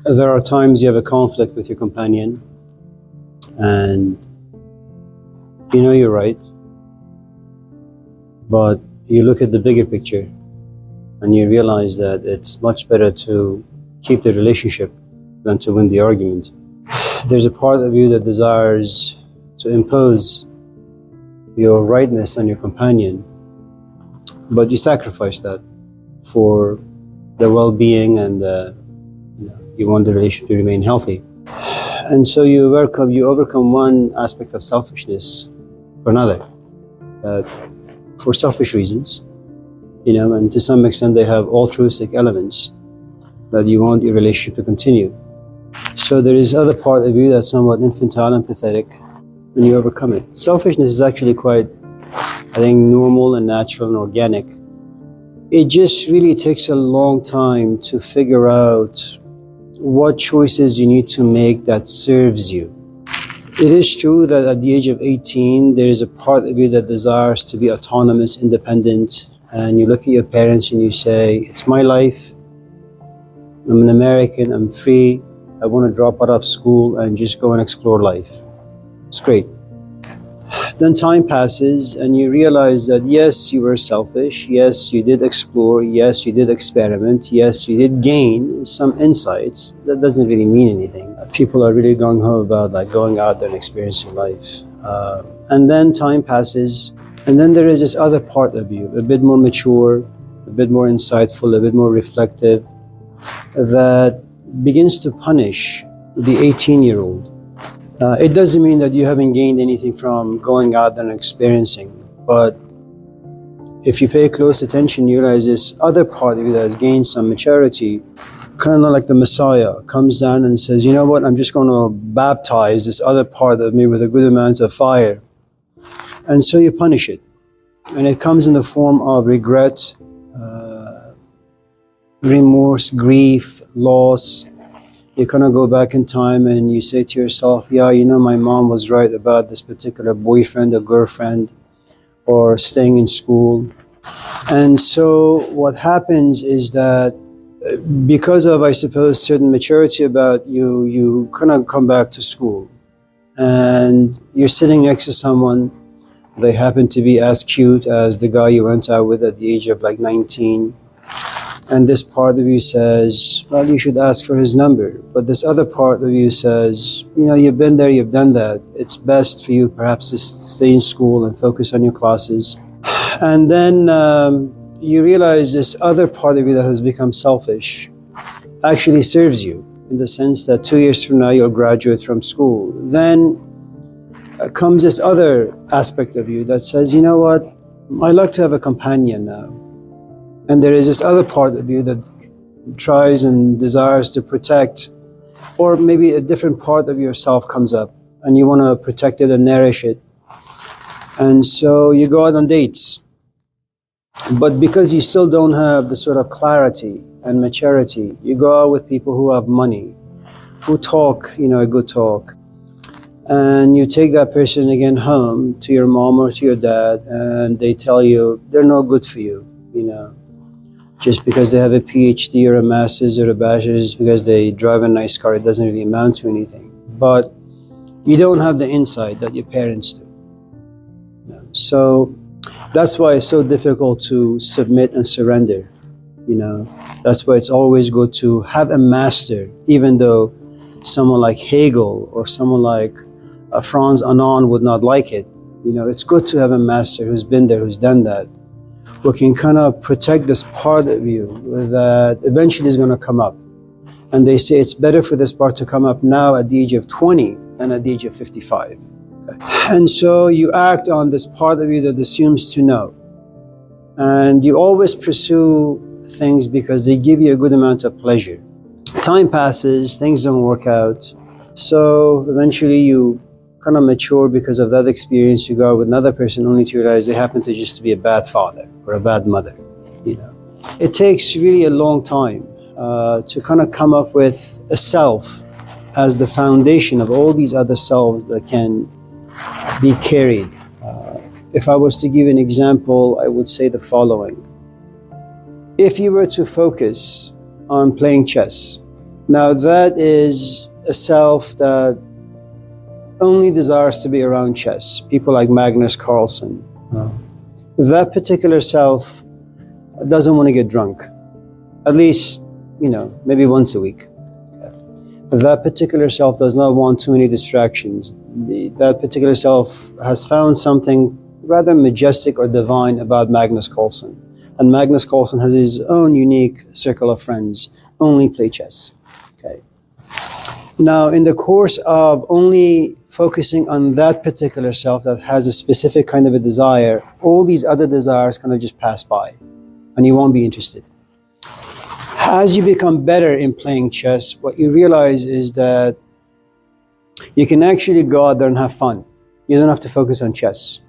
There are times you have a conflict with your companion and you know you're right, but you look at the bigger picture and you realize that it's much better to keep the relationship than to win the argument. There's a part of you that desires to impose your rightness on your companion, but you sacrifice that for the well-being and you want the relationship to remain healthy. And so you overcome one aspect of selfishness for another, for selfish reasons, and to some extent they have altruistic elements that you want your relationship to continue. So there is other part of you that's somewhat infantile and pathetic, and you overcome it. Selfishness is actually quite, I think, normal and natural and organic. It just really takes a long time to figure out what choices you need to make that serves you. It is true that at the age of 18, there is a part of you that desires to be autonomous, independent, and you look at your parents and you say, it's my life, I'm an American, I'm free, I want to drop out of school and just go and explore life. It's great. Then time passes and you realize that yes, you were selfish, yes, you did explore, yes, you did experiment, yes, you did gain some insights. That doesn't really mean anything. People are really gung-ho about going out there and experiencing life. And then time passes and then there is this other part of you, a bit more mature, a bit more insightful, a bit more reflective, that begins to punish the 18-year-old. It doesn't mean that you haven't gained anything from going out there and experiencing, but if you pay close attention, you realize this other part of you that has gained some maturity, kind of like the Messiah, comes down and says, you know what, I'm just going to baptize this other part of me with a good amount of fire. And so you punish it. And it comes in the form of regret, remorse, grief, loss. You kind of go back in time and you say to yourself, yeah, my mom was right about this particular boyfriend or girlfriend or staying in school. And so what happens is that because of, I suppose, certain maturity about you, you kind of come back to school and you're sitting next to someone. They happen to be as cute as the guy you went out with at the age of 19. And this part of you says, well, you should ask for his number. But this other part of you says, you've been there, you've done that. It's best for you perhaps to stay in school and focus on your classes. And then you realize this other part of you that has become selfish actually serves you in the sense that 2 years from now, you'll graduate from school. Then comes this other aspect of you that says, you know what, I like to have a companion now. And there is this other part of you that tries and desires to protect, or maybe a different part of yourself comes up and you want to protect it and nourish it. And so you go out on dates. But because you still don't have the sort of clarity and maturity, you go out with people who have money, who talk, a good talk. And you take that person again home to your mom or to your dad and they tell you they're no good for you, Just because they have a PhD or a master's or a bachelor's, because they drive a nice car, it doesn't really amount to anything. But you don't have the insight that your parents do. So that's why it's so difficult to submit and surrender. That's why it's always good to have a master, even though someone like Hegel or someone like Franz Fanon would not like it. It's good to have a master who's been there, who's done that, who can kind of protect this part of you that eventually is going to come up. And they say it's better for this part to come up now at the age of 20 than at the age of 55. Okay. And so you act on this part of you that assumes to know. And you always pursue things because they give you a good amount of pleasure. Time passes, things don't work out. So eventually you kind of mature because of that experience. You go out with another person only to realize they happen to just be a bad father or a bad mother. It takes really a long time to kind of come up with a self as the foundation of all these other selves that can be carried. If I was to give an example, I would say the following. If you were to focus on playing chess Now that is a self that only desires to be around chess. People like Magnus Carlsen. That particular self doesn't want to get drunk. At least, maybe once a week. That particular self does not want too many distractions. That particular self has found something rather majestic or divine about Magnus Carlsen. And Magnus Carlsen has his own unique circle of friends, only play chess. Okay. Now, in the course of only focusing on that particular self that has a specific kind of a desire, all these other desires kind of just pass by, and you won't be interested. As you become better in playing chess, what you realize is that you can actually go out there and have fun. You don't have to focus on chess.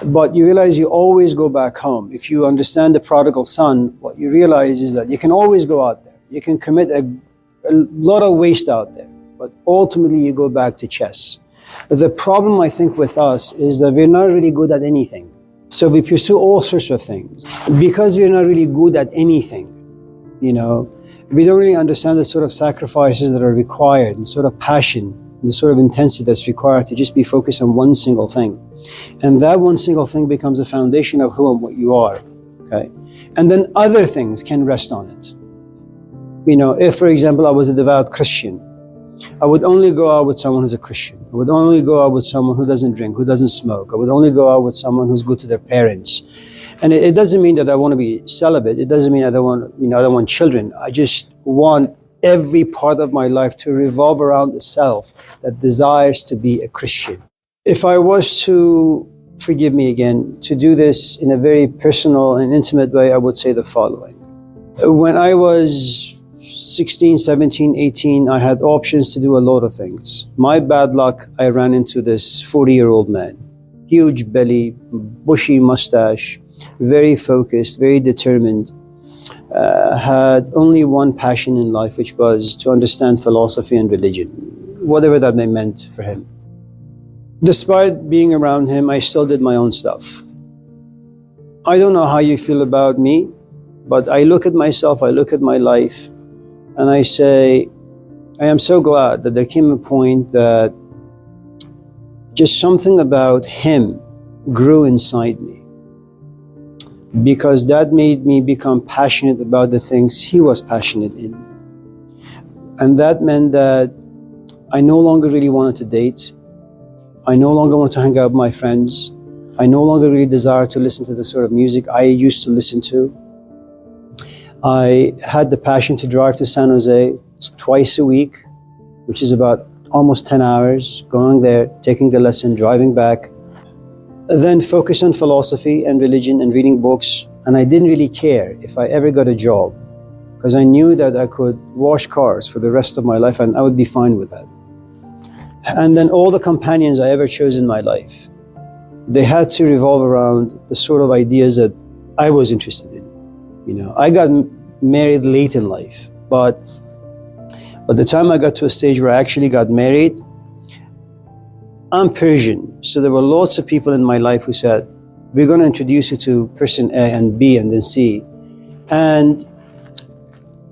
But you realize you always go back home. If you understand the prodigal son, what you realize is that you can always go out there. You can commit a lot of waste out there, but ultimately you go back to chess. The problem, I think, with us is that we're not really good at anything. So we pursue all sorts of things. Because we're not really good at anything, we don't really understand the sort of sacrifices that are required, and sort of passion, and the sort of intensity that's required to just be focused on one single thing. And that one single thing becomes the foundation of who and what you are, okay? And then other things can rest on it. If, for example, I was a devout Christian, I would only go out with someone who's a Christian. I would only go out with someone who doesn't drink, who doesn't smoke. I would only go out with someone who's good to their parents. And it doesn't mean that I want to be celibate. It doesn't mean I don't want children. I just want every part of my life to revolve around the self that desires to be a Christian. If I was to, forgive me again, to do this in a very personal and intimate way, I would say the following. When I was 16, 17, 18, I had options to do a lot of things. My bad luck, I ran into this 40-year-old man. Huge belly, bushy mustache, very focused, very determined. Had only one passion in life, which was to understand philosophy and religion, whatever that may meant for him. Despite being around him, I still did my own stuff. I don't know how you feel about me, but I look at myself, I look at my life, and I say, I am so glad that there came a point that just something about him grew inside me, because that made me become passionate about the things he was passionate in. And that meant that I no longer really wanted to date. I no longer wanted to hang out with my friends. I no longer really desired to listen to the sort of music I used to listen to. I had the passion to drive to San Jose twice a week, which is about almost 10 hours, going there, taking the lesson, driving back, then focus on philosophy and religion and reading books. And I didn't really care if I ever got a job, because I knew that I could wash cars for the rest of my life and I would be fine with that. And then all the companions I ever chose in my life, they had to revolve around the sort of ideas that I was interested in. I got married late in life, but by the time I got to a stage where I actually got married, I'm Persian, so there were lots of people in my life who said, we're going to introduce you to person A and B and then C. And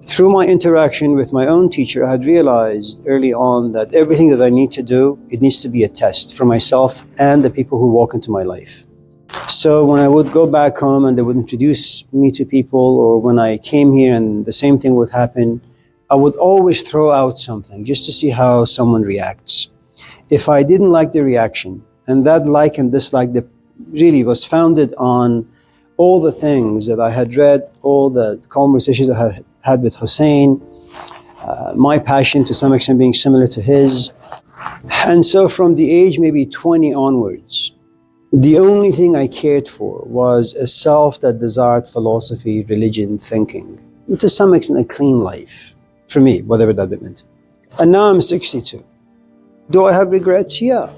through my interaction with my own teacher, I had realized early on that everything that I need to do, it needs to be a test for myself and the people who walk into my life. So when I would go back home and they would introduce me to people, or when I came here and the same thing would happen, I would always throw out something just to see how someone reacts. If I didn't like the reaction, and that like and dislike really was founded on all the things that I had read, all the conversations I had with Hussein, my passion to some extent being similar to his. And so from the age maybe 20 onwards, the only thing I cared for was a self that desired philosophy, religion, thinking, and to some extent a clean life, for me, whatever that meant. And now I'm 62. Do I have regrets? Yeah.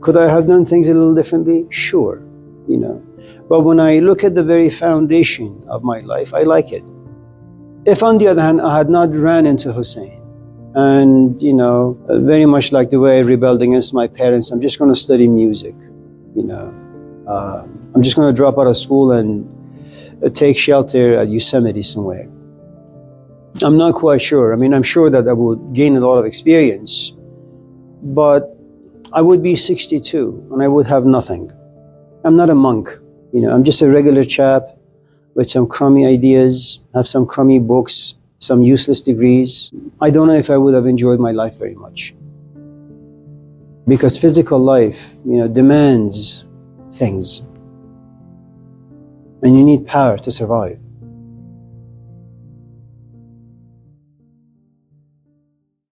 Could I have done things a little differently? Sure, But when I look at the very foundation of my life, I like it. If on the other hand, I had not ran into Hussein, and, very much like the way I rebelled against my parents, I'm just going to study music, I'm just going to drop out of school and take shelter at Yosemite somewhere. I'm not quite sure. I mean, I'm sure that I would gain a lot of experience, but I would be 62 and I would have nothing. I'm not a monk. I'm just a regular chap with some crummy ideas, have some crummy books, some useless degrees. I don't know if I would have enjoyed my life very much. Because physical life, demands things. And you need power to survive.